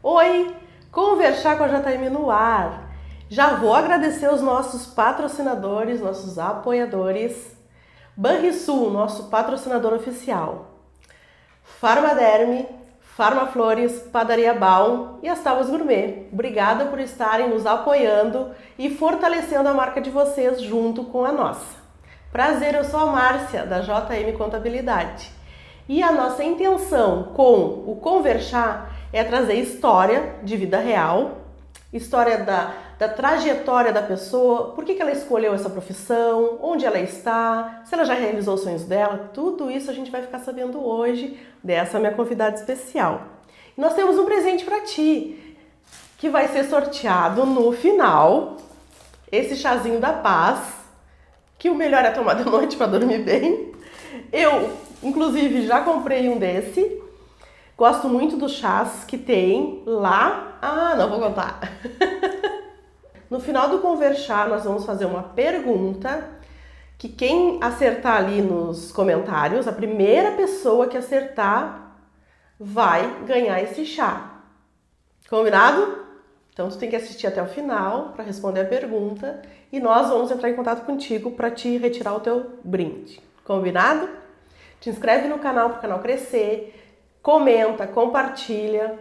Oi, Conversar com a JM no ar. Já vou agradecer os nossos patrocinadores, nossos apoiadores. Banrisul, nosso patrocinador oficial. Farmaderme, Farmaflores, Padaria Baum e as Tábuas Gourmet. Obrigada por estarem nos apoiando e fortalecendo a marca de vocês junto com a nossa. Prazer, eu sou a Márcia, da JM Contabilidade. E a nossa intenção com o Conversar é trazer história de vida real, história da trajetória da pessoa, por que ela escolheu essa profissão, onde ela está, se ela já realizou os sonhos dela, tudo isso a gente vai ficar sabendo hoje dessa minha convidada especial. E nós temos um presente para ti, que vai ser sorteado no final, esse chazinho da paz, que o melhor é tomar de noite para dormir bem. Eu, inclusive, já comprei um desse. Gosto muito dos chás que tem lá. Ah, não vou contar. No final do Conversar, nós vamos fazer uma pergunta que quem acertar ali nos comentários, a primeira pessoa que acertar vai ganhar esse chá. Combinado? Então, tu tem que assistir até o final para responder a pergunta e nós vamos entrar em contato contigo para te retirar o teu brinde. Combinado? Te inscreve no canal para o canal crescer, comenta, compartilha.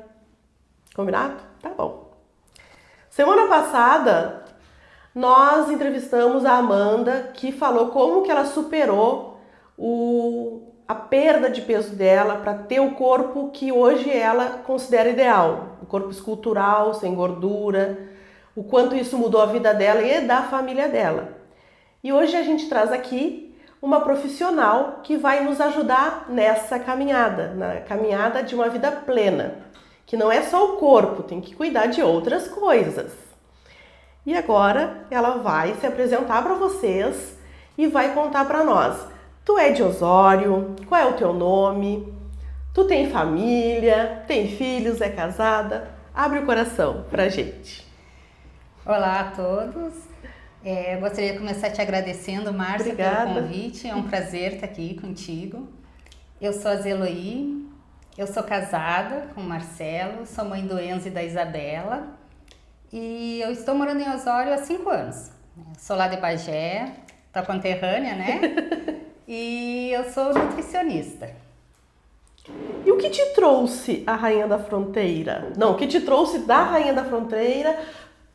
Combinado? Tá bom. Semana passada, nós entrevistamos a Amanda, que falou como que ela superou a perda de peso dela para ter o corpo que hoje ela considera ideal. O corpo escultural, sem gordura, o quanto isso mudou a vida dela e da família dela. E hoje a gente traz aqui uma profissional que vai nos ajudar nessa caminhada, na caminhada de uma vida plena, que não é só o corpo, tem que cuidar de outras coisas. E agora ela vai se apresentar para vocês e vai contar para nós. Tu é de Osório? Qual é o teu nome? Tu tem família? Tem filhos? É casada? Abre o coração pra gente. Olá a todos. Eu gostaria de começar te agradecendo, Márcia, Obrigada. pelo convite. É um prazer estar aqui contigo. Eu sou a Zeloí, eu sou casada com o Marcelo, sou mãe do Enzo e da Isabela e eu estou morando em Osório há 5 anos. Sou lá de Bagé, tua conterrânea, né? E eu sou nutricionista. E o que te trouxe a Rainha da Fronteira? Não, o que te trouxe da Rainha da Fronteira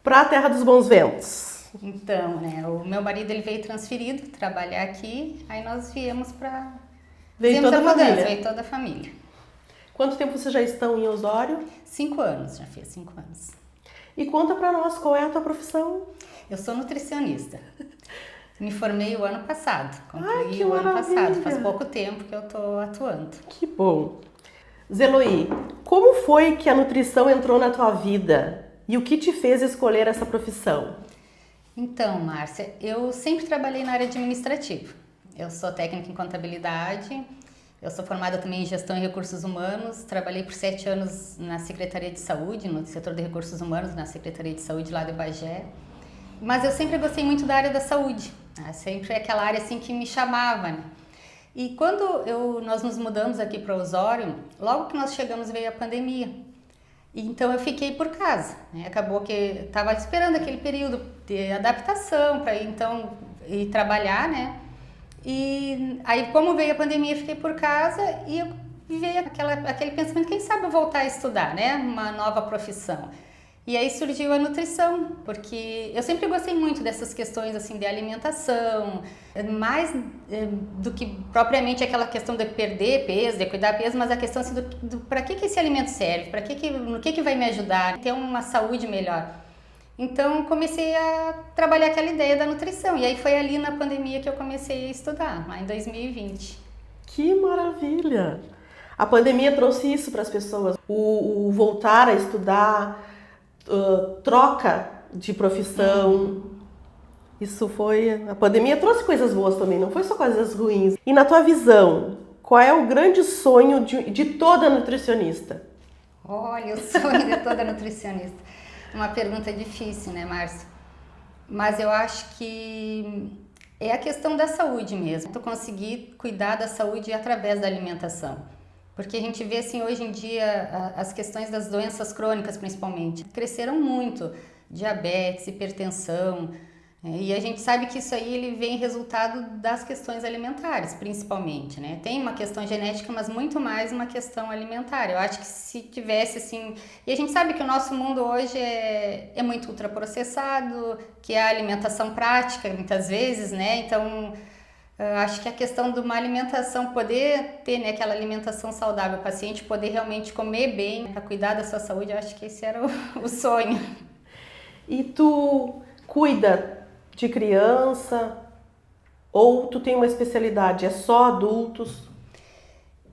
para a Terra dos Bons Ventos? Então, né, o meu marido ele veio transferido trabalhar aqui, aí nós viemos para... Veio toda a família? Veio toda a família. Quanto tempo vocês já estão em Osório? 5 anos, já fez 5 anos. E conta para nós qual é a tua profissão. Eu sou nutricionista. Me formei o ano passado, Ai, que concluí o ano maravilha. passado, faz pouco tempo que eu estou atuando. Que bom. Zeloí, como foi que a nutrição entrou na tua vida? E o que te fez escolher essa profissão? Então, Márcia, eu sempre trabalhei na área administrativa. Eu sou técnica em contabilidade, eu sou formada também em gestão e recursos humanos, trabalhei por 7 anos na Secretaria de Saúde, no setor de recursos humanos, na Secretaria de Saúde lá de Bagé. Mas eu sempre gostei muito da área da saúde, né? Sempre aquela área assim que me chamava, né? E quando nós nos mudamos aqui para Osório, logo que nós chegamos veio a pandemia. Então eu fiquei por casa, né? Acabou que estava esperando aquele período de adaptação para então ir trabalhar, né? E aí como veio a pandemia eu fiquei por casa e veio aquele pensamento, quem sabe eu voltar a estudar, né? Uma nova profissão. E aí surgiu a nutrição, porque eu sempre gostei muito dessas questões assim de alimentação, mais do que propriamente aquela questão de perder peso, de cuidar peso, mas a questão assim do para que esse alimento serve, no que vai me ajudar, ter uma saúde melhor. Então comecei a trabalhar aquela ideia da nutrição e aí foi ali na pandemia que eu comecei a estudar, lá em 2020. Que maravilha! A pandemia trouxe isso para as pessoas, o voltar a estudar, troca de profissão. Isso foi... A pandemia trouxe coisas boas também, não foi só coisas ruins. E na tua visão, qual é o grande sonho de toda nutricionista? Olha, o sonho de toda nutricionista. Uma pergunta difícil, né, Márcia? Mas eu acho que é a questão da saúde mesmo. Tu conseguir cuidar da saúde através da alimentação. Porque a gente vê assim hoje em dia as questões das doenças crônicas principalmente cresceram muito, diabetes, hipertensão, e a gente sabe que isso aí ele vem resultado das questões alimentares principalmente, né? Tem uma questão genética, mas muito mais uma questão alimentar. Eu acho que se tivesse assim, e a gente sabe que o nosso mundo hoje é muito ultraprocessado, que é a alimentação prática muitas vezes, né? Então eu acho que a questão de uma alimentação, poder ter, né, aquela alimentação saudável, o paciente poder realmente comer bem para cuidar da sua saúde, eu acho que esse era o sonho. E tu cuida de criança ou tu tem uma especialidade? É só adultos?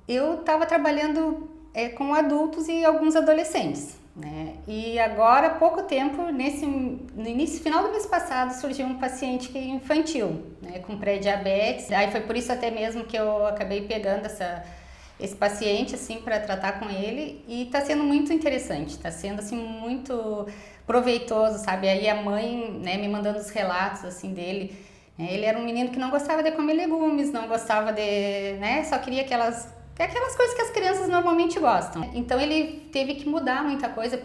Eu estava trabalhando com adultos e alguns adolescentes, né? E agora, há pouco tempo, no início, final do mês passado, surgiu um paciente infantil, né, com pré-diabetes. Aí foi por isso até mesmo que eu acabei pegando esse paciente assim para tratar com ele, e está sendo muito interessante, está sendo assim muito proveitoso, sabe? Aí a mãe, né, me mandando os relatos assim dele. Ele era um menino que não gostava de comer legumes, não gostava de, né, só queria aquelas coisas que as crianças normalmente gostam. Então ele teve que mudar muita coisa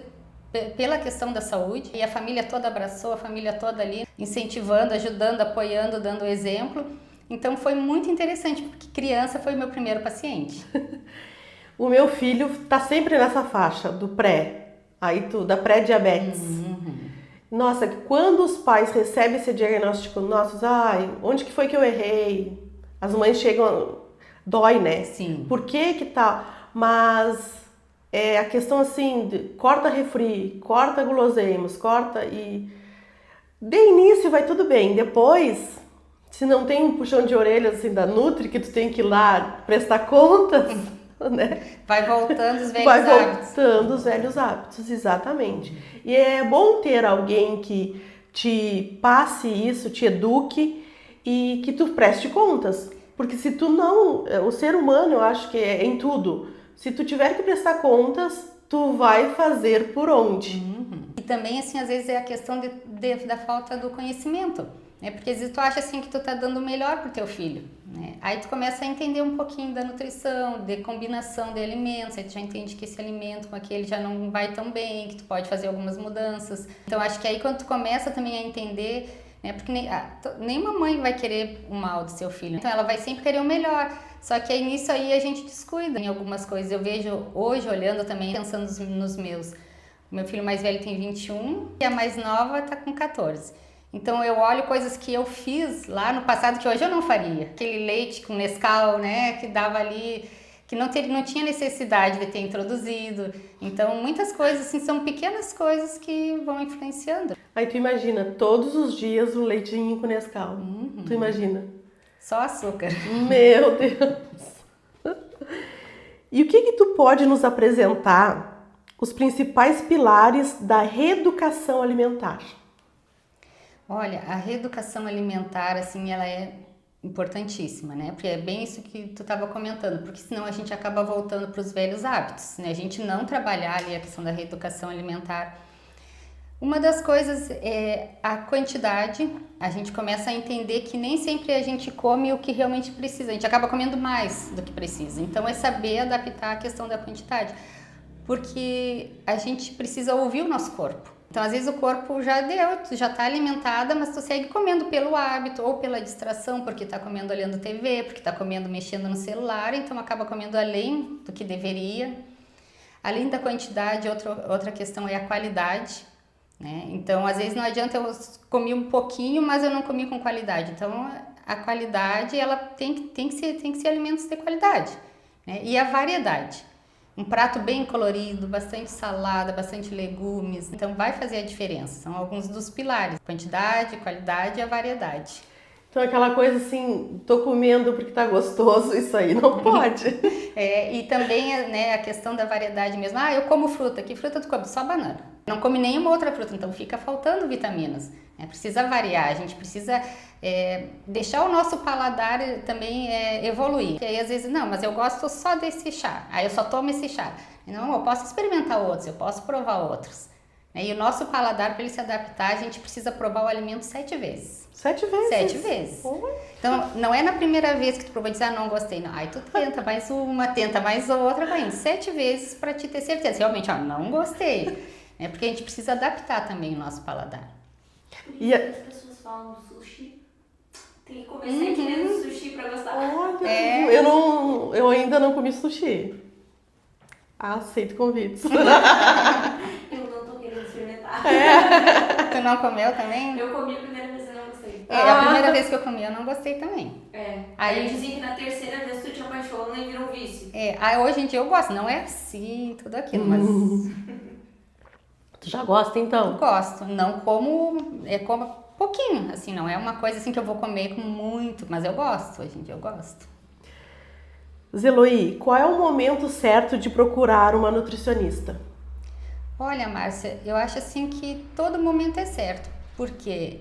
pela questão da saúde, e a família toda abraçou, a família toda ali incentivando, ajudando, apoiando, dando exemplo. Então foi muito interessante, porque criança foi o meu primeiro paciente. O meu filho tá sempre nessa faixa do pré, da pré-diabetes. Nossa, quando os pais recebem esse diagnóstico, nossa, onde que foi que eu errei? As mães chegam, dói, né? Sim. Por que tá? Mas a questão assim, corta refri, corta guloseimas, corta e de início vai tudo bem, depois, se não tem um puxão de orelha assim da Nutri que tu tem que ir lá prestar contas, né? Vai voltando os velhos Vai hábitos. voltando os velhos hábitos, exatamente. E é bom ter alguém que te passe isso, te eduque e que tu preste contas. Porque se tu não... O ser humano, eu acho que é em tudo. Se tu tiver que prestar contas, tu vai fazer por onde. E também, assim, às vezes é a questão da falta do conhecimento, né? Porque às vezes tu acha, assim, que tu tá dando o melhor pro teu filho, né? Aí tu começa a entender um pouquinho da nutrição, de combinação de alimentos, aí tu já entende que esse alimento com aquele já não vai tão bem, que tu pode fazer algumas mudanças. Então, acho que aí quando tu começa também a entender, né? Porque nenhuma mãe vai querer o mal do seu filho, então ela vai sempre querer o melhor. Só que aí nisso aí a gente descuida em algumas coisas. Eu vejo hoje, olhando também, pensando nos meus. Meu filho mais velho tem 21 e a mais nova tá com 14. Então eu olho coisas que eu fiz lá no passado que hoje eu não faria. Aquele leite com Nescau, né, que dava ali, que não tinha necessidade de ter introduzido. Então muitas coisas assim são pequenas coisas que vão influenciando. Aí tu imagina, todos os dias o leitinho com Nescau. Tu imagina? Só açúcar. Meu Deus! E o que tu pode nos apresentar os principais pilares da reeducação alimentar? Olha, a reeducação alimentar, assim, ela é importantíssima, né? Porque é bem isso que tu estava comentando, porque senão a gente acaba voltando para os velhos hábitos, né? A gente não trabalhar ali a questão da reeducação alimentar. Uma das coisas é a quantidade. A gente começa a entender que nem sempre a gente come o que realmente precisa, a gente acaba comendo mais do que precisa. Então é saber adaptar a questão da quantidade, porque a gente precisa ouvir o nosso corpo. Então às vezes o corpo já deu, tu já está alimentada, mas tu segue comendo pelo hábito ou pela distração, porque está comendo olhando TV, porque está comendo mexendo no celular, então acaba comendo além do que deveria. Além da quantidade, outra questão é a qualidade. Né? Então, às vezes não adianta eu comer um pouquinho, mas eu não comi com qualidade. Então, a qualidade, ela tem que ser alimentos de qualidade, né? E a variedade. Um prato bem colorido, bastante salada, bastante legumes. Então, vai fazer a diferença. São alguns dos pilares. Quantidade, qualidade e a variedade. Então, aquela coisa assim, tô comendo porque tá gostoso, isso aí não pode. E também, né, a questão da variedade mesmo. Eu como fruta. Que fruta tu come? Só banana. Não come nenhuma outra fruta, então fica faltando vitaminas. Né? Precisa variar, a gente precisa deixar o nosso paladar também evoluir. E aí às vezes, não, mas eu gosto só desse chá. Aí eu só tomo esse chá. Não, eu posso experimentar outros, eu posso provar outros. né? E o nosso paladar, para ele se adaptar, a gente precisa provar o alimento 7 vezes. 7 vezes? 7 vezes. Então, não é na primeira vez que tu provou e diz, não gostei, não. Aí tu tenta mais uma, tenta mais outra, vai indo 7 vezes para te ter certeza. Realmente, não gostei. É porque a gente precisa adaptar também o nosso paladar. E as pessoas falam do sushi. Tem que comer 7 vezes sushi pra gostar. Olha, eu ainda não comi sushi. Aceito convites. Eu não tô querendo experimentar. Tu não comeu também? Eu comi a primeira vez e não gostei. A primeira vez que eu comi, eu não gostei também. Aí dizem que na terceira vez tu te apaixona e vira um vício. Hoje em dia eu gosto. Não é assim, tudo aquilo, mas... Tu já gosta, então? Eu gosto. Não como... como pouquinho, assim. Não é uma coisa assim que eu vou comer com muito, mas eu gosto. Hoje em dia eu gosto. Zeloí, qual é o momento certo de procurar uma nutricionista? Olha, Márcia, eu acho assim que todo momento é certo, porque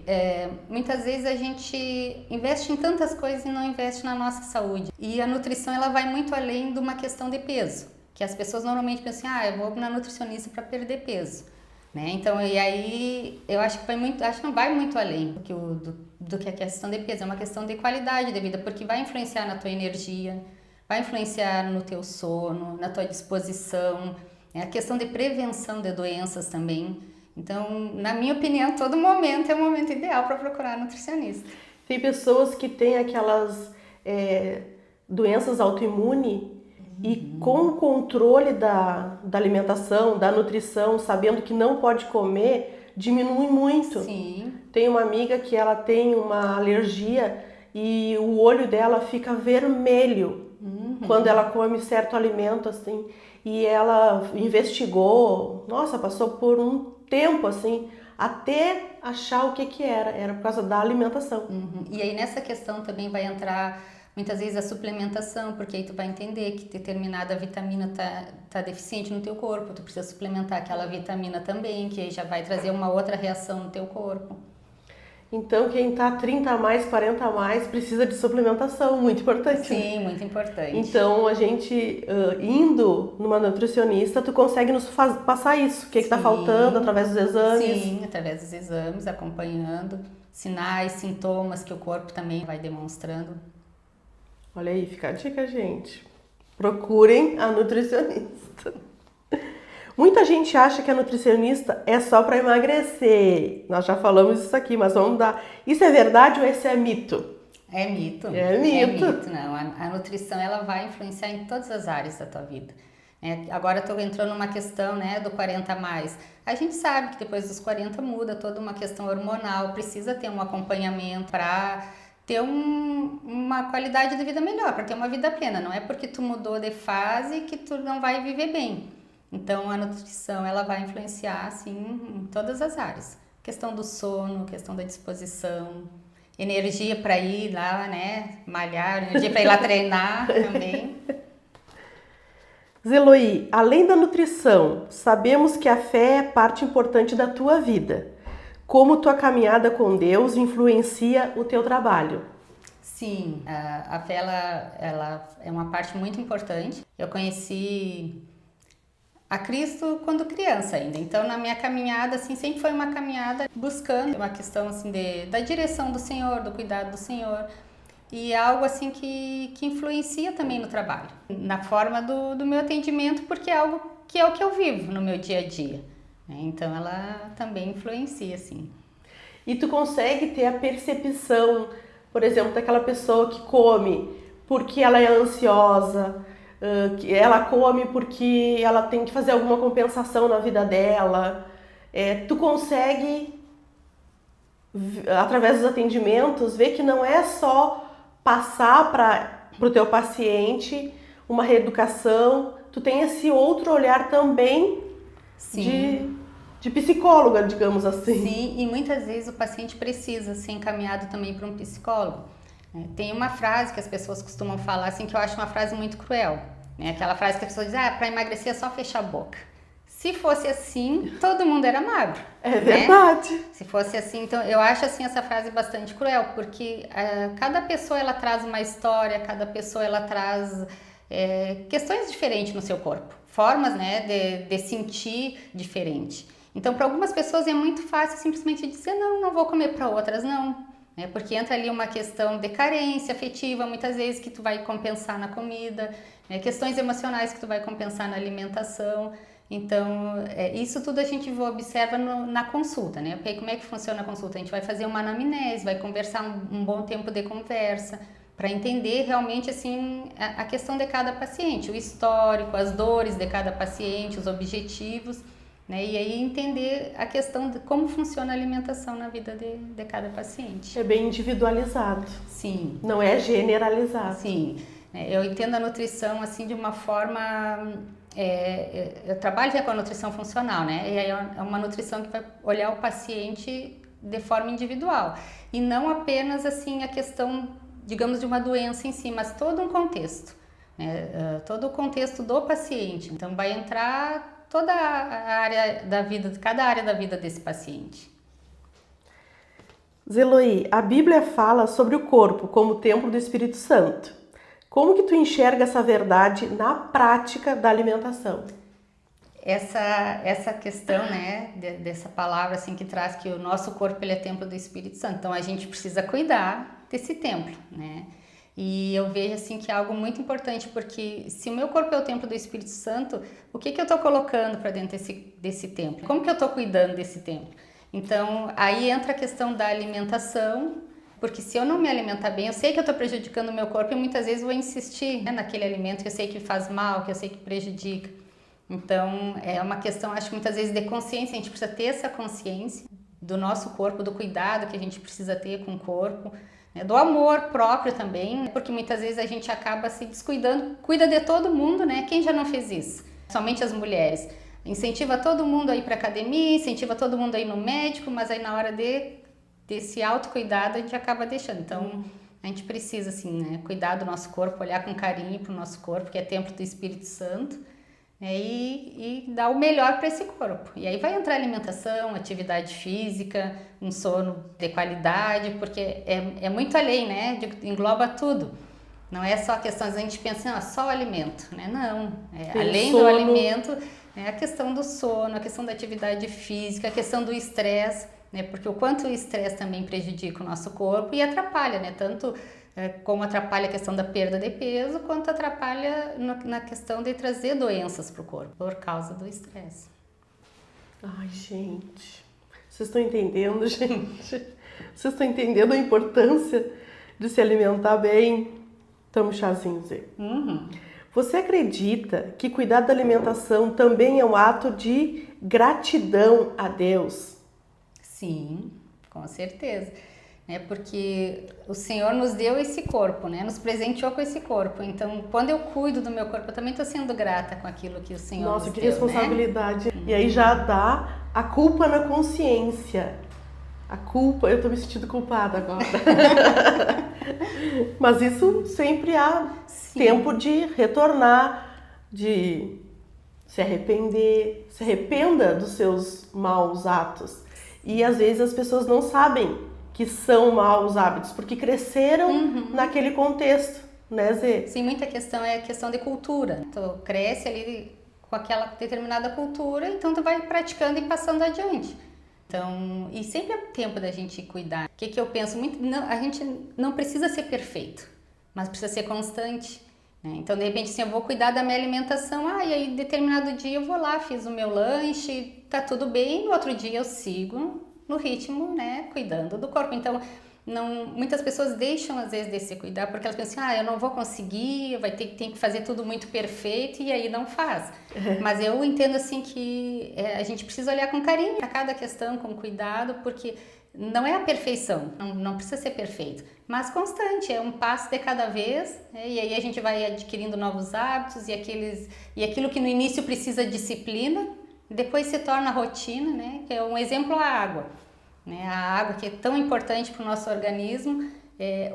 muitas vezes a gente investe em tantas coisas e não investe na nossa saúde. E a nutrição, ela vai muito além de uma questão de peso, que as pessoas normalmente pensam assim, eu vou na nutricionista para perder peso, né? Então, e aí eu acho que não vai muito além do que a questão de peso, é uma questão de qualidade de vida, porque vai influenciar na tua energia, vai influenciar no teu sono, na tua disposição, a questão de prevenção de doenças também. Então, na minha opinião, todo momento é o momento ideal para procurar nutricionista. Tem pessoas que têm aquelas doenças autoimunes e com o controle da alimentação, da nutrição, sabendo que não pode comer, diminui muito. Sim. Tem uma amiga que ela tem uma alergia e o olho dela fica vermelho quando ela come certo alimento, assim. E ela investigou, passou por um tempo, assim, até achar o que era. Era por causa da alimentação. E aí nessa questão também vai entrar, muitas vezes, a suplementação, porque aí tu vai entender que determinada vitamina tá deficiente no teu corpo, tu precisa suplementar aquela vitamina também, que aí já vai trazer uma outra reação no teu corpo. Então, quem tá 30 a mais, 40 a mais, precisa de suplementação, muito importante. Sim, muito importante. Então, a gente indo numa nutricionista, tu consegue nos passar isso, o que tá faltando através dos exames. Sim, através dos exames, acompanhando sinais, sintomas que o corpo também vai demonstrando. Olha aí, fica a dica, gente. Procurem a nutricionista. Muita gente acha que a nutricionista é só para emagrecer. Nós já falamos isso aqui, mas vamos dar. Isso é verdade ou esse é mito? É mito. É mito. É mito, não. A nutrição, ela vai influenciar em todas as áreas da tua vida. Agora eu estou entrando numa questão, do 40 a mais. A gente sabe que depois dos 40 muda toda uma questão hormonal, precisa ter um acompanhamento para ter uma qualidade de vida melhor, para ter uma vida plena. Não é porque tu mudou de fase que tu não vai viver bem. Então, a nutrição, ela vai influenciar, assim, em todas as áreas. Questão do sono, questão da disposição, energia para ir lá, malhar, energia para ir lá treinar também. Zeloí, além da nutrição, sabemos que a fé é parte importante da tua vida. Como tua caminhada com Deus influencia o teu trabalho? Sim, a fé, ela é uma parte muito importante. Eu conheci a Cristo quando criança ainda. Então, na minha caminhada, assim, sempre foi uma caminhada buscando uma questão, assim, da direção do Senhor, do cuidado do Senhor. E é algo, assim, que influencia também no trabalho. Na forma do meu atendimento, porque é algo que é o que eu vivo no meu dia a dia. Então, ela também influencia, assim. E tu consegue ter a percepção, por exemplo, daquela pessoa que come porque ela é ansiosa, que ela come porque ela tem que fazer alguma compensação na vida dela. Tu consegue, através dos atendimentos, ver que não é só passar para o teu paciente uma reeducação, tu tem esse outro olhar também. Sim. De psicóloga, digamos assim. Sim, e muitas vezes o paciente precisa ser encaminhado também para um psicólogo. Tem uma frase que as pessoas costumam falar, assim, que eu acho uma frase muito cruel. Aquela frase que a pessoa diz, para emagrecer é só fechar a boca. Se fosse assim, todo mundo era magro. É verdade. Se fosse assim, então eu acho assim essa frase bastante cruel, porque cada pessoa ela traz uma história, cada pessoa ela traz questões diferentes no seu corpo, formas de sentir diferente. Então, para algumas pessoas é muito fácil simplesmente dizer não vou comer, para outras não. Porque entra ali uma questão de carência afetiva, muitas vezes, que tu vai compensar na comida, questões emocionais que tu vai compensar na alimentação. Então, isso tudo a gente observa na consulta, né? Porque como é que funciona a consulta? A gente vai fazer uma anamnese, vai conversar um bom tempo de conversa, para entender realmente assim a questão de cada paciente, o histórico, as dores de cada paciente, os objetivos, né? E aí entender a questão de como funciona a alimentação na vida de cada paciente. É bem individualizado. Sim. Não é generalizado. Sim. Eu entendo a nutrição assim de uma forma... eu trabalho com a nutrição funcional, né? E aí é uma nutrição que vai olhar o paciente de forma individual. E não apenas assim a questão, digamos, de uma doença em si, mas todo um contexto. Todo o contexto do paciente. Então vai entrar toda a área da vida, cada área da vida desse paciente. Zeloí, a Bíblia fala sobre o corpo como templo do Espírito Santo. Como que tu enxerga essa verdade na prática da alimentação? Essa questão, né, dessa palavra assim que traz que o nosso corpo ele é templo do Espírito Santo. Então a gente precisa cuidar desse templo, né? E eu vejo assim que é algo muito importante, porque se o meu corpo é o templo do Espírito Santo, o que eu estou colocando para dentro desse templo? Como que eu estou cuidando desse templo? Então, aí entra a questão da alimentação, porque se eu não me alimentar bem, eu sei que eu estou prejudicando o meu corpo e muitas vezes vou insistir, né, naquele alimento que eu sei que faz mal, que eu sei que prejudica. Então, é uma questão, acho que muitas vezes de consciência, a gente precisa ter essa consciência do nosso corpo, do cuidado que a gente precisa ter com o corpo, do amor próprio também, porque muitas vezes a gente acaba se descuidando, cuida de todo mundo, né? Quem já não fez isso? Somente as mulheres. Incentiva todo mundo a ir para academia, incentiva todo mundo a ir no médico, mas aí na hora desse autocuidado a gente acaba deixando. Então a gente precisa assim, né, cuidar do nosso corpo, olhar com carinho para o nosso corpo, que é templo do Espírito Santo, e dar o melhor para esse corpo. E aí vai entrar alimentação, atividade física, um sono de qualidade, porque é muito além, né? Engloba tudo. Não é só a questão, a gente pensa, só o alimento, né? Não, além do alimento, a questão do sono, a questão da atividade física, a questão do estresse, né? Porque o quanto o estresse também prejudica o nosso corpo e atrapalha, né? Tanto como atrapalha a questão da perda de peso, quanto atrapalha na questão de trazer doenças para o corpo, por causa do estresse. Ai, gente, vocês estão entendendo, gente? Vocês estão entendendo a importância de se alimentar bem? Toma um chazinho, Zé. Você acredita que cuidar da alimentação também é um ato de gratidão a Deus? Sim, com certeza. Porque o Senhor nos deu esse corpo, né? Nos presenteou com esse corpo. Então, quando eu cuido do meu corpo, eu também estou sendo grata com aquilo que o Senhor nos deu. Nossa, que responsabilidade. Né? E aí já dá a culpa na consciência. A culpa, eu estou me sentindo culpada agora. Mas isso sempre há tempo de retornar, de se arrepender. Se arrependa dos seus maus atos. E às vezes as pessoas não sabem que são maus hábitos, porque cresceram naquele contexto, né, Zê? Sim, muita questão é a questão de cultura. Tu cresce ali com aquela determinada cultura, então tu vai praticando e passando adiante. Então, e sempre é tempo da gente cuidar. O que eu penso? A gente não precisa ser perfeito, mas precisa ser constante. Né? Então, de repente, assim, eu vou cuidar da minha alimentação, e aí determinado dia eu vou lá, fiz o meu lanche, tá tudo bem, no outro dia eu sigo no ritmo, né, cuidando do corpo. Então, muitas pessoas deixam às vezes de se cuidar porque elas pensam, eu não vou conseguir, tem que fazer tudo muito perfeito, e aí não faz. Mas eu entendo assim que a gente precisa olhar com carinho para cada questão, com cuidado, porque não é a perfeição, não precisa ser perfeito, mas constante, é um passo de cada vez, e aí a gente vai adquirindo novos hábitos e aquilo que no início precisa disciplina, depois se torna rotina, né? Que é um exemplo a água. Né? A água que é tão importante para o nosso organismo.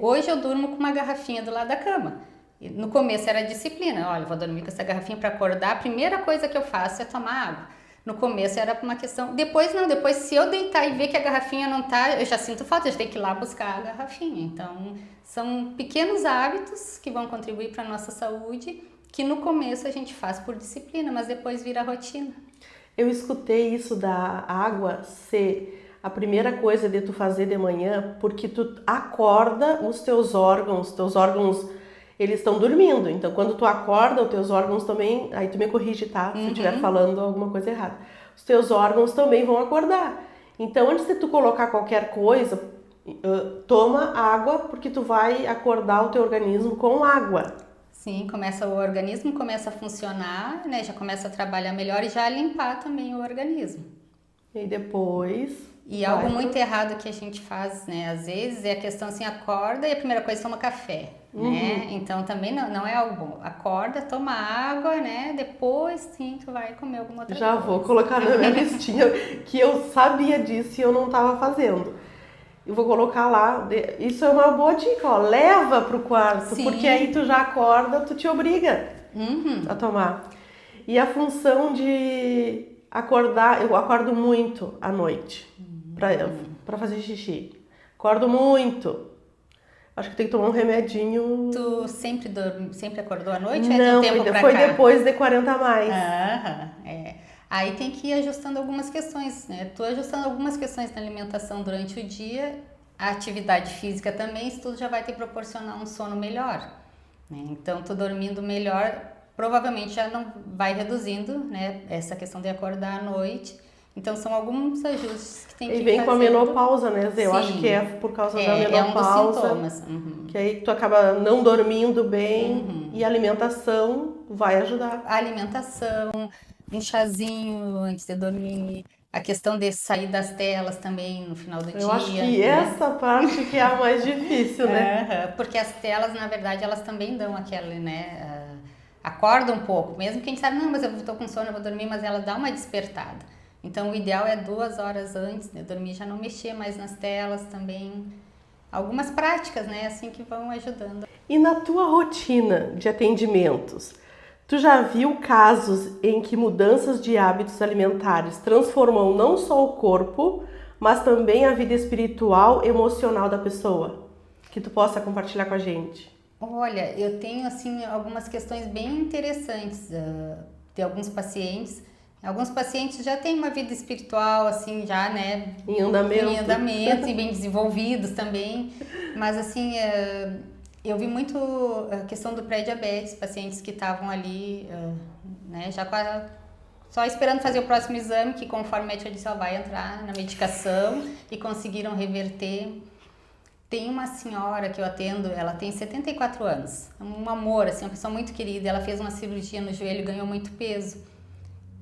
Hoje eu durmo com uma garrafinha do lado da cama. E no começo era disciplina. Olha, eu vou dormir com essa garrafinha para acordar. A primeira coisa que eu faço é tomar água. No começo era uma questão... Depois não, depois se eu deitar e ver que a garrafinha não tá, eu já sinto falta, eu já tenho que ir lá buscar a garrafinha. Então, são pequenos hábitos que vão contribuir para a nossa saúde, que no começo a gente faz por disciplina, mas depois vira rotina. Eu escutei isso da água ser a primeira coisa de tu fazer de manhã, porque tu acorda os teus órgãos, eles estão dormindo. Então, quando tu acorda, os teus órgãos também, aí tu me corrige, tá? Se eu estiver falando alguma coisa errada. Os teus órgãos também vão acordar. Então, antes de tu colocar qualquer coisa, toma água, porque tu vai acordar o teu organismo com água. Sim, o organismo começa a funcionar, né? Já começa a trabalhar melhor e já a limpar também o organismo. E depois... E algo muito errado que a gente faz, né? Às vezes é a questão assim, acorda e a primeira coisa toma café, né? Então também não é algo bom. Acorda, toma água, né? Depois sim tu vai comer alguma outra coisa. Já vou colocar na minha listinha que eu sabia disso e eu não estava fazendo. Eu vou colocar lá, isso é uma boa dica, ó, leva pro quarto, porque aí tu já acorda, tu te obriga a tomar. E a função de acordar, eu acordo muito à noite pra fazer xixi. Acordo muito. Acho que tem que tomar um remedinho. Tu sempre acordou à noite? Não, ou é do tempo pra foi cá? depois de 40 a mais. Aí tem que ir ajustando algumas questões, né? Tu ajustando algumas questões na alimentação durante o dia, a atividade física também, isso tudo já vai te proporcionar um sono melhor, né? Então, tu dormindo melhor, provavelmente já não vai reduzindo, né? Essa questão de acordar à noite. Então, são alguns ajustes que tem que ir E vem fazendo. com a menopausa, né, Zé? Eu Sim. acho que é por causa da menopausa. É um dos sintomas. Que aí tu acaba não dormindo bem e a alimentação vai ajudar. A alimentação, um chazinho antes de dormir, a questão de sair das telas também no final do dia. Eu acho que né? essa parte que é a mais difícil, né? Porque as telas, na verdade, elas também dão aquele, né? Acorda um pouco, mesmo que a gente sabe, não, mas eu tô com sono, eu vou dormir, mas ela dá uma despertada. Então, o ideal é 2 horas antes de dormir, já não mexer mais nas telas também. Algumas práticas, né, assim que vão ajudando. E na tua rotina de atendimentos, tu já viu casos em que mudanças de hábitos alimentares transformam não só o corpo, mas também a vida espiritual, emocional da pessoa? Que tu possa compartilhar com a gente. Olha, eu tenho, assim, algumas questões bem interessantes de alguns pacientes. Alguns pacientes já têm uma vida espiritual, assim, já, né? Em andamento. Em andamento e bem desenvolvidos também. Mas, assim, eu vi muito a questão do pré-diabetes, pacientes que estavam ali, né, já só esperando fazer o próximo exame, que conforme o médico disse, ela vai entrar na medicação e conseguiram reverter. Tem uma senhora que eu atendo, ela tem 74 anos, um amor, assim, uma pessoa muito querida. Ela fez uma cirurgia no joelho e ganhou muito peso.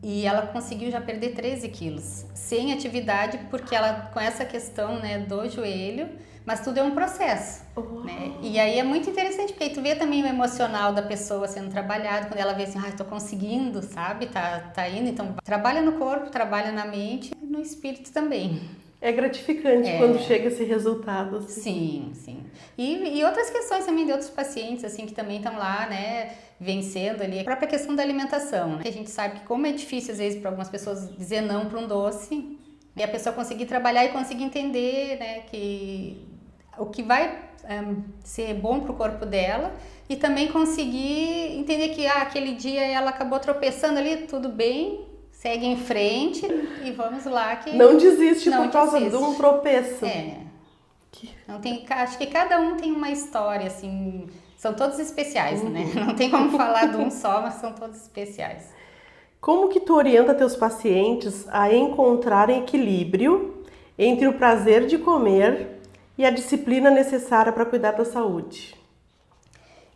E ela conseguiu já perder 13 quilos, sem atividade, porque ela, com essa questão, né, do joelho, mas tudo é um processo, né? E aí é muito interessante, porque aí tu vê também o emocional da pessoa sendo trabalhado, quando ela vê assim, tô conseguindo, sabe? Tá indo, então trabalha no corpo, trabalha na mente e no espírito também. É gratificante quando chega esse resultado. Assim. Sim. E outras questões também de outros pacientes, assim, que também estão lá, né, vencendo ali. A própria questão da alimentação, né? A gente sabe que como é difícil, às vezes, para algumas pessoas dizer não para um doce, e a pessoa conseguir trabalhar e conseguir entender, né, que o que vai ser bom para o corpo dela, e também conseguir entender que aquele dia ela acabou tropeçando ali, tudo bem, segue em frente e vamos lá. Que não desiste não por causa desiste. de um tropeço. Não tem, acho que cada um tem uma história, assim, são todos especiais, né? Não tem como falar de um só, mas são todos especiais. Como que tu orienta teus pacientes a encontrarem equilíbrio entre o prazer de comer e a disciplina necessária para cuidar da saúde?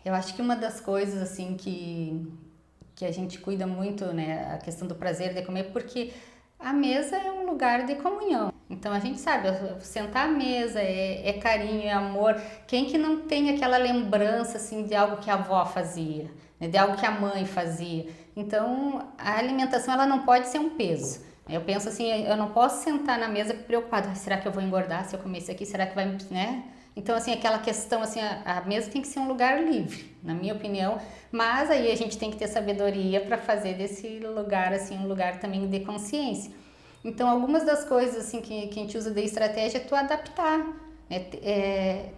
Eu acho que uma das coisas, assim, que a gente cuida muito, né, a questão do prazer de comer, porque a mesa é um lugar de comunhão. Então a gente sabe, sentar à mesa é carinho, é amor. Quem que não tem aquela lembrança, assim, de algo que a avó fazia, né, de algo que a mãe fazia? Então a alimentação, ela não pode ser um peso. Eu penso assim, eu não posso sentar na mesa preocupada, será que eu vou engordar se eu comer isso aqui? Será que vai, né? Então, assim, aquela questão, assim, a mesa tem que ser um lugar livre, na minha opinião, mas aí a gente tem que ter sabedoria para fazer desse lugar, assim, um lugar também de consciência. Então, algumas das coisas, assim, que a gente usa de estratégia é tu adaptar, né?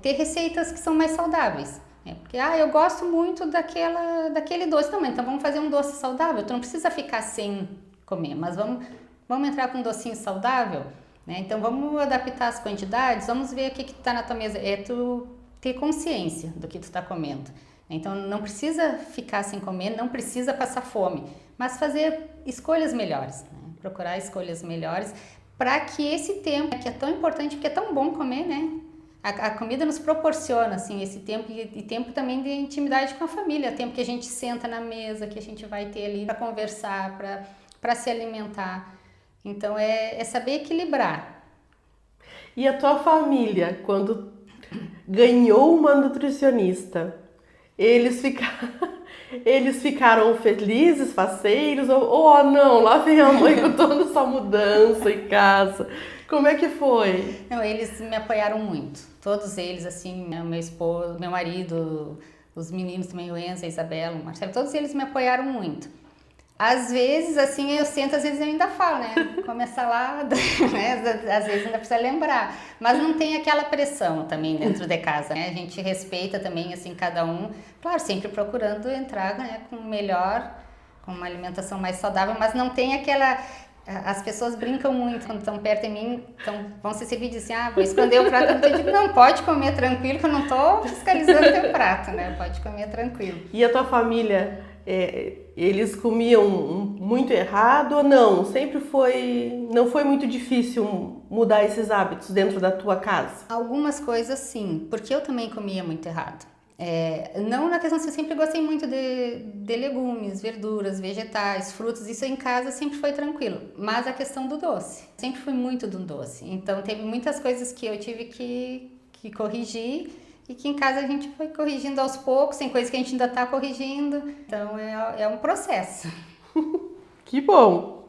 Ter receitas que são mais saudáveis, né? Porque, eu gosto muito daquele doce, não, então vamos fazer um doce saudável, tu não precisa ficar sem comer, mas vamos entrar com um docinho saudável, né? Então vamos adaptar as quantidades, vamos ver o que está na tua mesa. É tu ter consciência do que tu está comendo. Então não precisa ficar sem comer, não precisa passar fome, mas fazer escolhas melhores, né? Procurar escolhas melhores para que esse tempo, que é tão importante, porque é tão bom comer, né? A comida nos proporciona assim, esse tempo e tempo também de intimidade com a família, tempo que a gente senta na mesa, que a gente vai ter ali para conversar, para se alimentar. Então é saber equilibrar. E a tua família, quando ganhou uma nutricionista, eles ficaram felizes, faceiros, ou não, lá vem a mãe com toda essa mudança em casa. Como é que foi? Não, eles me apoiaram muito, todos eles, assim, meu esposo, meu marido, os meninos também, o Enzo, a Isabela, o Marcelo, todos eles me apoiaram muito. Às vezes, assim, eu sento, às vezes eu ainda falo, né? Come a salada, né? Às vezes ainda precisa lembrar. Mas não tem aquela pressão também dentro de casa, né? A gente respeita também, assim, cada um. Claro, sempre procurando entrar, né, com melhor, com uma alimentação mais saudável, mas não tem aquela... As pessoas brincam muito quando estão perto de mim, vão se servir e dizem, vou esconder o prato. Eu digo, não, pode comer tranquilo, que eu não estou fiscalizando o teu prato, né? Pode comer tranquilo. E a tua família... eles comiam muito errado ou não? Não foi muito difícil mudar esses hábitos dentro da tua casa? Algumas coisas sim, porque eu também comia muito errado. Não na questão, eu sempre gostei muito de legumes, verduras, vegetais, frutos, isso em casa sempre foi tranquilo. Mas a questão do doce, sempre fui muito do doce. Então teve muitas coisas que eu tive que corrigir, e que em casa a gente foi corrigindo aos poucos, tem coisas que a gente ainda está corrigindo. Então é um processo. Que bom!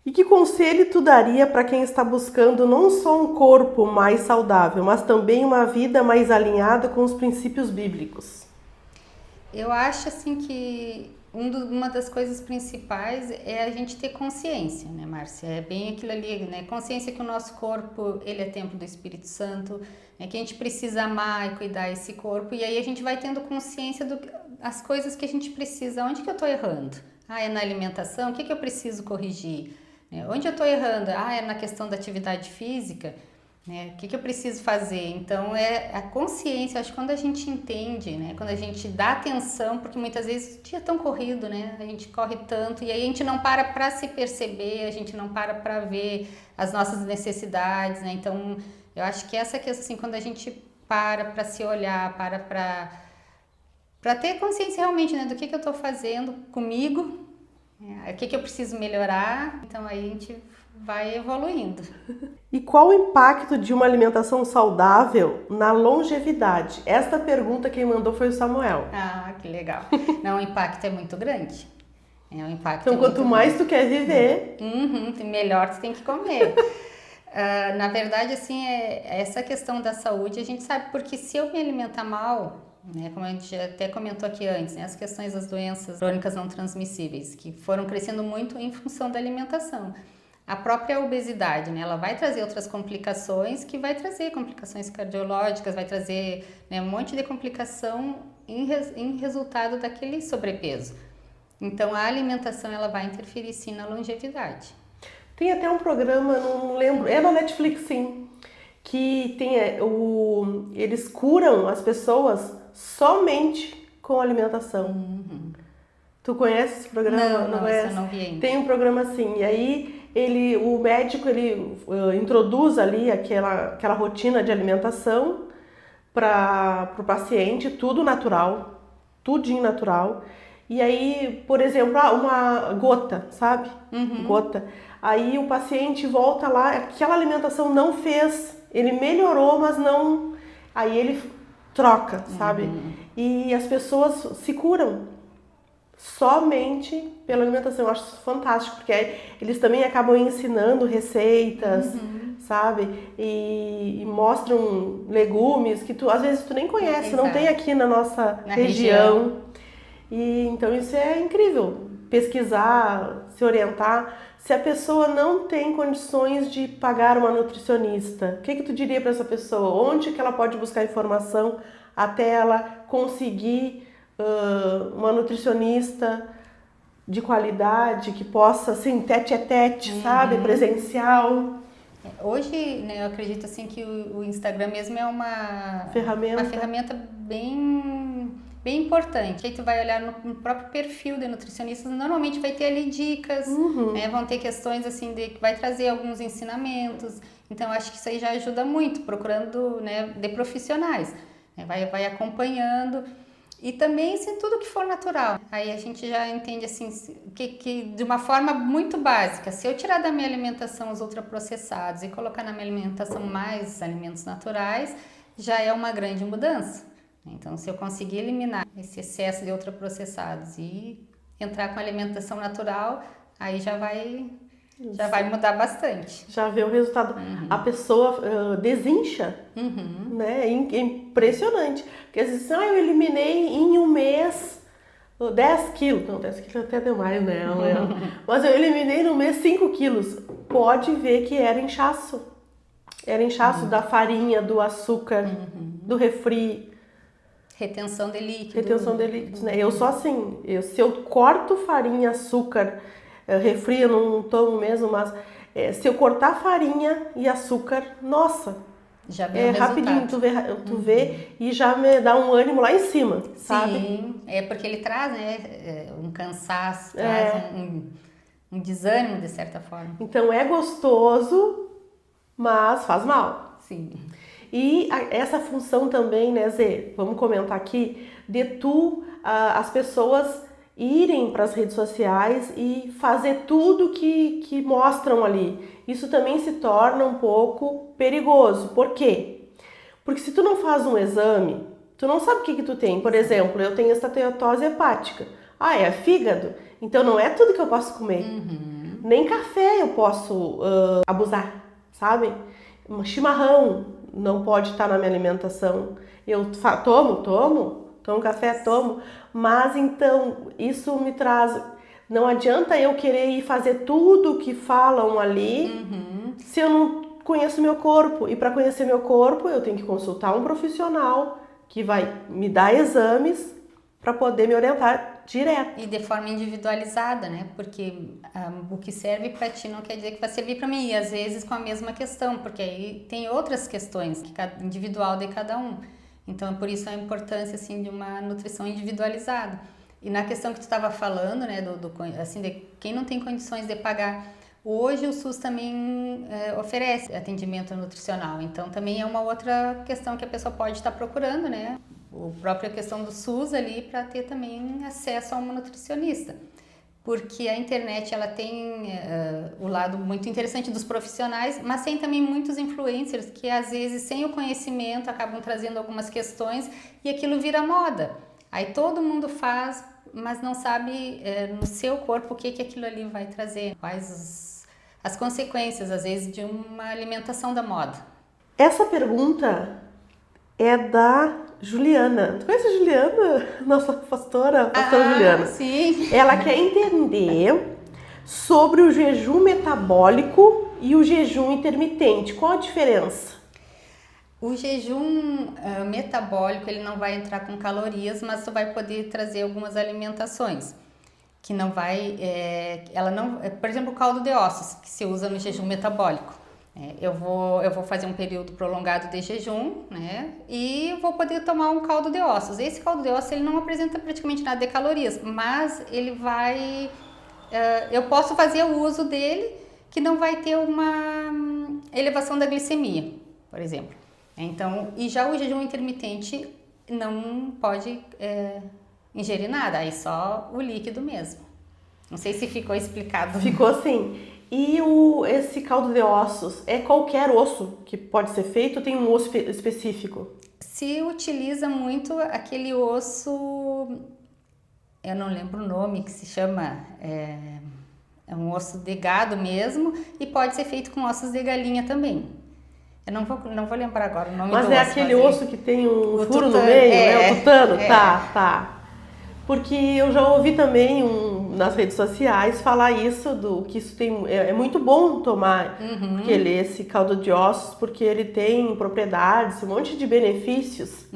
E que conselho tu daria para quem está buscando não só um corpo mais saudável, mas também uma vida mais alinhada com os princípios bíblicos? Eu acho assim que uma das coisas principais é a gente ter consciência, né, Márcia? É bem aquilo ali, né? Consciência que o nosso corpo, ele é templo do Espírito Santo, né? Que a gente precisa amar e cuidar esse corpo, e aí a gente vai tendo consciência das coisas que a gente precisa. Onde que eu estou errando? É na alimentação? O que eu preciso corrigir? Onde eu estou errando? É na questão da atividade física? O que eu preciso fazer? Então, a consciência, acho que quando a gente entende, né? Quando a gente dá atenção, porque muitas vezes o dia é tão corrido, né? A gente corre tanto e aí a gente não para se perceber, a gente não para ver as nossas necessidades, né? Então, eu acho que essa questão, assim, quando a gente para se olhar, para ter consciência realmente, né? Do que eu estou fazendo comigo, o que eu preciso melhorar, então aí a gente vai evoluindo. E qual o impacto de uma alimentação saudável na longevidade? Esta pergunta quem mandou foi o Samuel. Que legal. Não, o impacto é muito grande. Então, quanto mais tu quer viver... melhor tu tem que comer. Na verdade, assim, essa questão da saúde, a gente sabe, porque se eu me alimentar mal... Como a gente até comentou aqui antes, as questões das doenças crônicas não transmissíveis, que foram crescendo muito em função da alimentação. A própria obesidade, ela vai trazer outras complicações, que vai trazer complicações cardiológicas, vai trazer um monte de complicação em resultado daquele sobrepeso. Então, a alimentação ela vai interferir sim na longevidade. Tem até um programa, não lembro, é na Netflix sim, que tem eles curam as pessoas somente com alimentação. Tu conhece esse programa? Não, conhece? Eu não vi ainda. Tem um programa assim, e aí o médico introduz ali aquela rotina de alimentação para o paciente, tudo natural, tudinho natural. E aí, por exemplo, uma gota, sabe? Gota. Aí o paciente volta lá, aquela alimentação não fez, ele melhorou, mas não... Aí ele troca, sabe? E as pessoas se curam somente pela alimentação. Eu acho isso fantástico, porque aí eles também acabam ensinando receitas, sabe? E mostram legumes que às vezes tu nem conhece, não tem aqui na nossa região. E então isso é incrível, pesquisar, se orientar. Se a pessoa não tem condições de pagar uma nutricionista, o que tu diria para essa pessoa? Onde que ela pode buscar informação até ela conseguir uma nutricionista de qualidade, que possa, assim, tete a tete, sabe? Presencial. Hoje, né, eu acredito assim que o Instagram mesmo é uma ferramenta bem importante. Aí tu vai olhar no próprio perfil de nutricionistas, normalmente vai ter ali dicas, né, vão ter questões assim que vai trazer alguns ensinamentos. Então, acho que isso aí já ajuda muito, procurando, né, de profissionais, né, vai acompanhando. E também, assim, tudo que for natural. Aí a gente já entende, assim, que de uma forma muito básica, se eu tirar da minha alimentação os ultraprocessados e colocar na minha alimentação mais alimentos naturais, já é uma grande mudança. Então, se eu conseguir eliminar esse excesso de ultraprocessados e entrar com alimentação natural, aí já vai mudar bastante. Já vê o resultado. A pessoa desincha, né? É impressionante. Porque às vezes, eu eliminei em um mês 10 quilos. Não, 10 quilos até demais, né? Mas eu eliminei no mês 5 quilos. Pode ver que era inchaço. Era inchaço da farinha, do açúcar, do refri. Retenção de líquido. Retenção de líquidos, né? Eu sou assim, se eu corto farinha, açúcar, refri, eu não tomo mesmo, mas se eu cortar farinha e açúcar, nossa, já vê rapidinho, tu vê e já me dá um ânimo lá em cima, sabe? Sim, é porque ele traz, né, um cansaço, traz um desânimo de certa forma. Então é gostoso, mas faz mal. Sim. E essa função também, né, Zê, vamos comentar aqui, de as pessoas irem para as redes sociais e fazer tudo que mostram ali. Isso também se torna um pouco perigoso. Por quê? Porque se tu não faz um exame, tu não sabe o que tu tem. Por exemplo, eu tenho esteatose hepática. É fígado? Então não é tudo que eu posso comer. Nem café eu posso abusar, sabe? Chimarrão não pode estar na minha alimentação. Eu tomo café, tomo, mas então isso me traz. Não adianta eu querer ir fazer tudo o que falam ali se eu não conheço meu corpo. E para conhecer meu corpo, eu tenho que consultar um profissional que vai me dar exames para poder me orientar direto. E de forma individualizada, né? Porque o que serve para ti não quer dizer que vai servir para mim. E às vezes com a mesma questão, porque aí tem outras questões individual de cada um. Então, por isso a importância, assim, de uma nutrição individualizada. E na questão que tu estava falando, né, assim, de quem não tem condições de pagar, hoje o SUS também oferece atendimento nutricional. Então, também é uma outra questão que a pessoa pode estar procurando, né? A própria questão do SUS ali para ter também acesso a uma nutricionista. Porque a internet ela tem o lado muito interessante dos profissionais, mas tem também muitos influencers que às vezes sem o conhecimento acabam trazendo algumas questões e aquilo vira moda. Aí todo mundo faz, mas não sabe no seu corpo o que aquilo ali vai trazer, quais as consequências às vezes de uma alimentação da moda. Essa pergunta é da Juliana. Tu conhece a Juliana? Nossa pastora Juliana. Sim. Ela quer entender sobre o jejum metabólico e o jejum intermitente. Qual a diferença? O jejum metabólico, ele não vai entrar com calorias, mas tu vai poder trazer algumas alimentações. Que não vai... por exemplo, o caldo de ossos, que se usa no jejum metabólico. Eu vou fazer um período prolongado de jejum, né? E vou poder tomar um caldo de ossos. Esse caldo de ossos ele não apresenta praticamente nada de calorias, mas ele vai... eu posso fazer o uso dele que não vai ter uma elevação da glicemia, por exemplo. Então, e já o jejum intermitente não pode ingerir nada, aí só o líquido mesmo. Não sei se ficou explicado. Ficou sim. E esse caldo de ossos, é qualquer osso que pode ser feito ou tem um osso específico? Se utiliza muito aquele osso, eu não lembro o nome, que se chama, é um osso de gado mesmo, e pode ser feito com ossos de galinha também. Eu não vou lembrar agora o nome do osso. Mas é aquele osso que tem um furo no meio, o tutano? Tá. Porque eu já ouvi também nas redes sociais falar isso, que isso é muito bom tomar porque esse caldo de ossos, porque ele tem propriedades, um monte de benefícios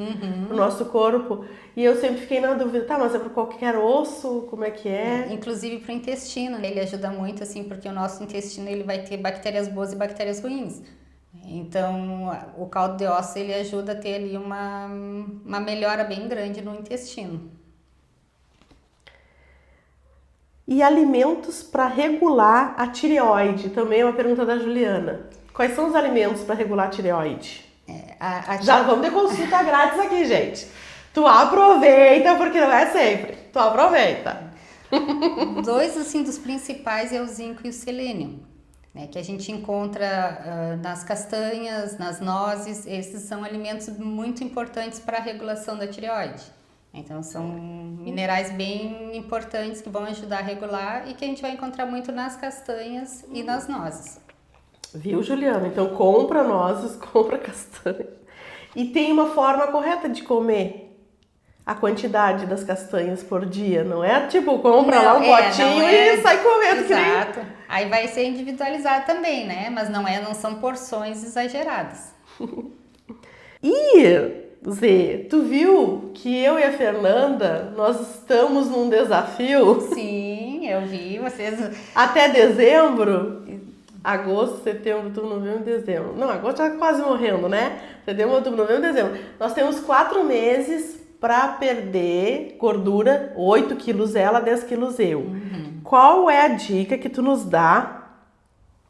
pro nosso corpo. E eu sempre fiquei na dúvida, tá, mas é para qualquer osso, como é que é? Inclusive para o intestino, né? Ele ajuda muito, assim, porque o nosso intestino ele vai ter bactérias boas e bactérias ruins. Então, o caldo de ossos ele ajuda a ter ali uma melhora bem grande no intestino. E alimentos para regular a tireoide? Também é uma pergunta da Juliana. Quais são os alimentos para regular a tireoide? Já vamos ter consulta grátis aqui, gente. Tu aproveita, porque não é sempre. Tu aproveita. Dois, assim, dos principais é o zinco e o selênio, né, que a gente encontra nas castanhas, nas nozes. Esses são alimentos muito importantes para a regulação da tireoide. Então, são minerais bem importantes que vão ajudar a regular e que a gente vai encontrar muito nas castanhas e nas nozes. Viu, Juliana? Então, compra nozes, compra castanha. E tem uma forma correta de comer a quantidade das castanhas por dia, não é? Tipo, compra lá um potinho e sai comendo. Exato. Aí vai ser individualizado também, né? Mas não são porções exageradas. E, Zê, tu viu que eu e a Fernanda, nós estamos num desafio? Sim, eu vi, vocês... Até dezembro, agosto, setembro, outubro, novembro, dezembro. Não, agosto tá quase morrendo, né? Setembro, outubro, novembro, dezembro. Nós temos 4 meses para perder gordura, 8 quilos ela, 10 quilos eu. Qual é a dica que tu nos dá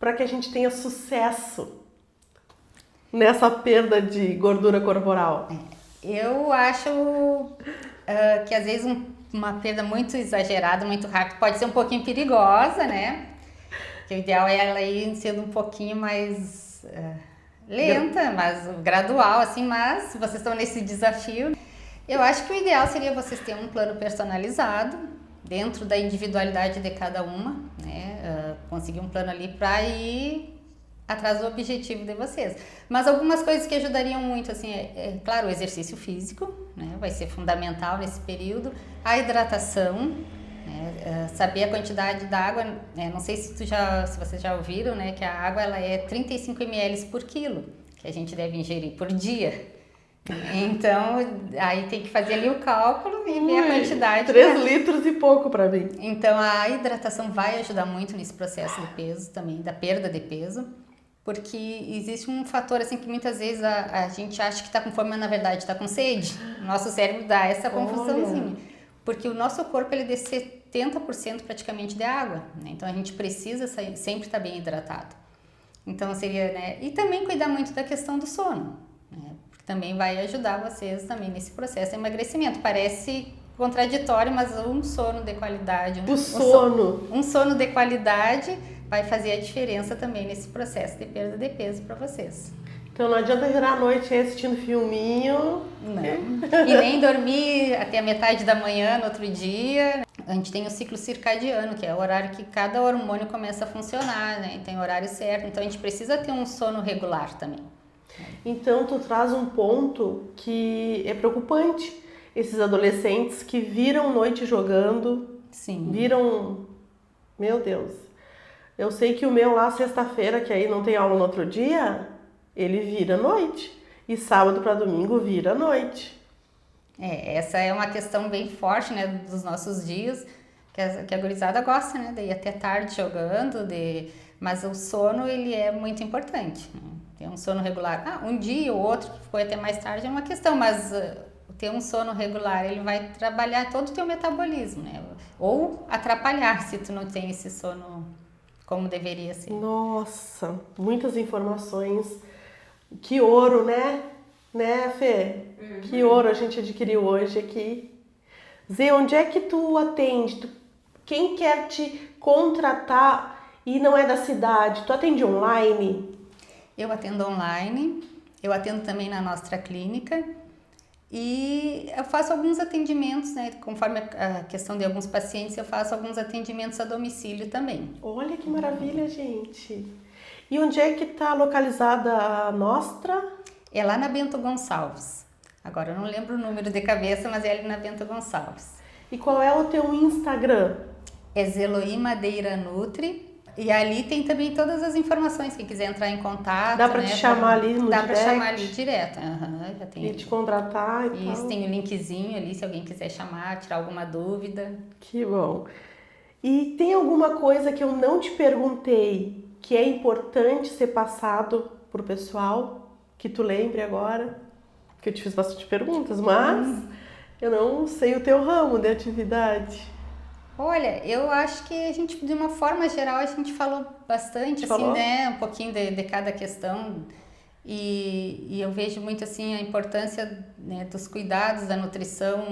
para que a gente tenha sucesso nessa perda de gordura corporal? Eu acho que às vezes uma perda muito exagerada, muito rápida, pode ser um pouquinho perigosa, né? Que o ideal é ela ir sendo um pouquinho mais lenta, mais gradual, assim, mas vocês estão nesse desafio. Eu acho que o ideal seria vocês terem um plano personalizado, dentro da individualidade de cada uma, né? Conseguir um plano ali para ir atrás do objetivo de vocês. Mas algumas coisas que ajudariam muito, assim, claro, o exercício físico, né? Vai ser fundamental nesse período, a hidratação, né? Saber a quantidade da água, né? Não sei se vocês já ouviram, né? Que a água ela é 35 ml por quilo, que a gente deve ingerir por dia. Então, aí tem que fazer ali o cálculo e ver a quantidade. 3 litros e pouco para mim. Então, a hidratação vai ajudar muito nesse processo de peso também, da perda de peso, porque existe um fator assim que muitas vezes a gente acha que está com fome, mas na verdade está com sede. O nosso cérebro dá essa confusãozinha, porque o nosso corpo ele é de 70% praticamente de água, né? Então a gente precisa sempre estar bem hidratado. Então seria, né? E também cuidar muito da questão do sono, né? Também vai ajudar vocês também nesse processo de emagrecimento. Parece contraditório, mas um sono de qualidade, um sono de qualidade vai fazer a diferença também nesse processo de perda de peso para vocês. Então não adianta virar a noite assistindo filminho. Não. E nem dormir até a metade da manhã no outro dia. A gente tem o ciclo circadiano, que é o horário que cada hormônio começa a funcionar, né? Tem horário certo, então a gente precisa ter um sono regular também. Então tu traz um ponto que é preocupante. Esses adolescentes que viram noite jogando. Sim. Viram... Meu Deus. Eu sei que o meu lá, sexta-feira, que aí não tem aula no outro dia, ele vira noite. E sábado para domingo vira noite. Essa é uma questão bem forte, né, dos nossos dias, que a gurizada gosta, né, de ir até tarde jogando, mas o sono, ele é muito importante, né? Ter um sono regular. Um dia ou outro que foi até mais tarde é uma questão, mas ter um sono regular, ele vai trabalhar todo o teu metabolismo, né? Ou atrapalhar se tu não tem esse sono como deveria ser. Nossa, muitas informações. Que ouro, né? Né, Fê? Que ouro a gente adquiriu hoje aqui. Zê, onde é que tu atende? Quem quer te contratar e não é da cidade, tu atende online? Eu atendo online, eu atendo também na nossa clínica e eu faço alguns atendimentos, né? Conforme a questão de alguns pacientes, eu faço alguns atendimentos a domicílio também. Olha que maravilha, gente! E onde é que está localizada a Nostra? É lá na Bento Gonçalves. Agora eu não lembro o número de cabeça, mas é ali na Bento Gonçalves. E qual é o teu Instagram? É Zeloí Madeira Nutri. E ali tem também todas as informações, quem quiser entrar em contato. Dá pra te chamar ali no Dá direct? pra chamar ali direto. Já tem. E te contratar e Isso, tal. tem o linkzinho ali, se alguém quiser chamar, tirar alguma dúvida. Que bom. E tem alguma coisa que eu não te perguntei que é importante ser passado pro pessoal, que tu lembre agora? Que eu te fiz bastante perguntas, mas eu não sei o teu ramo de atividade. Olha, eu acho que a gente, de uma forma geral, a gente falou bastante, assim, né? Um pouquinho de cada questão. E eu vejo muito, assim, a importância, né, dos cuidados da nutrição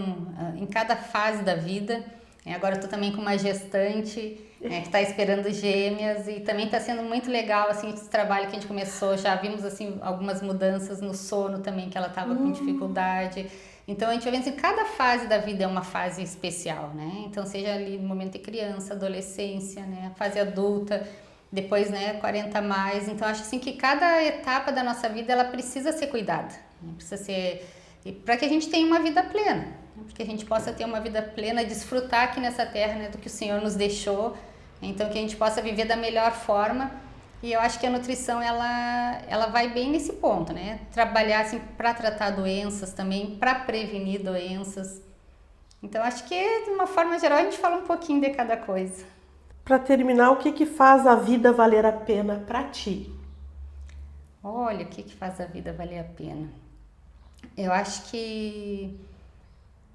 em cada fase da vida. Agora eu tô também com uma gestante, né, que está esperando gêmeas e também está sendo muito legal, assim, esse trabalho que a gente começou. Já vimos, assim, algumas mudanças no sono também, que ela estava com dificuldade. Então a gente vai vendo que cada fase da vida é uma fase especial, né? Então seja ali no momento de criança, adolescência, né? Fase adulta, depois, né, 40 mais. Então acho assim que cada etapa da nossa vida ela precisa ser cuidada, né? Precisa ser para que a gente tenha uma vida plena, né? Que a gente possa ter uma vida plena, desfrutar aqui nessa terra, né, do que o Senhor nos deixou. Então que a gente possa viver da melhor forma. E eu acho que a nutrição, ela vai bem nesse ponto, né? Trabalhar, assim, para tratar doenças também, para prevenir doenças. Então, acho que, de uma forma geral, a gente fala um pouquinho de cada coisa. Para terminar, o que faz a vida valer a pena para ti? Olha, o que faz a vida valer a pena? Eu acho que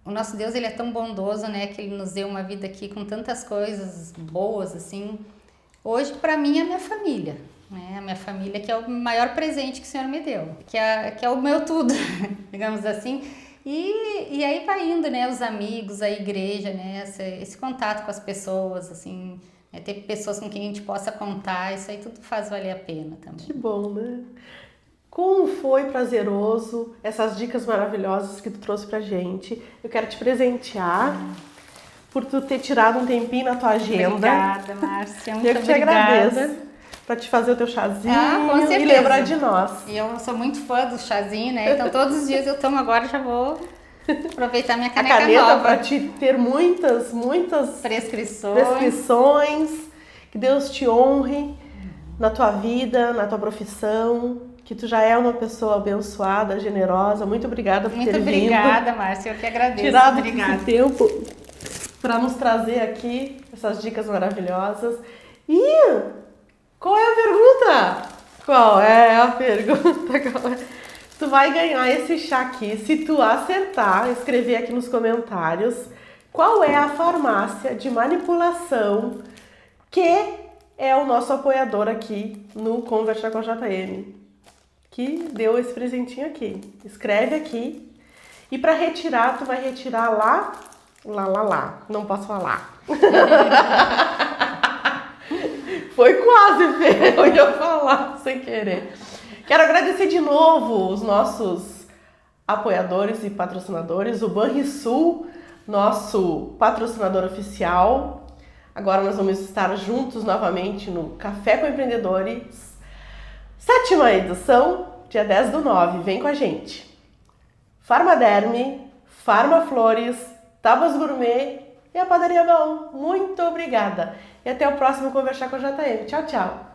o nosso Deus, ele é tão bondoso, né? Que ele nos deu uma vida aqui com tantas coisas boas, assim. Hoje, para mim, é a minha família, né? A minha família que é o maior presente que o Senhor me deu, que é o meu tudo, digamos assim. E aí vai indo, né? Os amigos, a igreja, né? Esse contato com as pessoas, assim, né? Ter pessoas com quem a gente possa contar, isso aí tudo faz valer a pena também. Que bom, né? Como foi prazeroso essas dicas maravilhosas que tu trouxe pra gente. Eu quero te presentear por tu ter tirado um tempinho na tua agenda. Obrigada, Márcia. Muito eu que te agradeço para te fazer o teu chazinho com certeza. E lembrar de nós. E eu sou muito fã do chazinho, né? Então todos os dias eu tomo agora, já vou aproveitar minha caneca nova. Para te ter muitas prescrições. Que Deus te honre na tua vida, na tua profissão. Que tu já é uma pessoa abençoada, generosa. Muito obrigada por ter vindo. Muito obrigada, Márcia. Eu que agradeço. Tirado esse tempo para nos trazer aqui essas dicas maravilhosas. E qual é a pergunta? Qual é a pergunta? Tu vai ganhar esse chá aqui se tu acertar, escrever aqui nos comentários qual é a farmácia de manipulação que é o nosso apoiador aqui no Conversar com a JM, que deu esse presentinho aqui. Escreve aqui. E para retirar, tu vai retirar lá. Não posso falar. Foi quase, Fê. Eu ia falar sem querer. Quero agradecer de novo os nossos apoiadores e patrocinadores. O Banrisul, nosso patrocinador oficial. Agora nós vamos estar juntos novamente no Café com Empreendedores. 7ª edição, dia 10/9. Vem com a gente. Farmaderme, Farmaflores, Tábuas Gourmet e a Padaria Bom. Muito obrigada. E até o próximo Conversar com a JM. Tchau, tchau.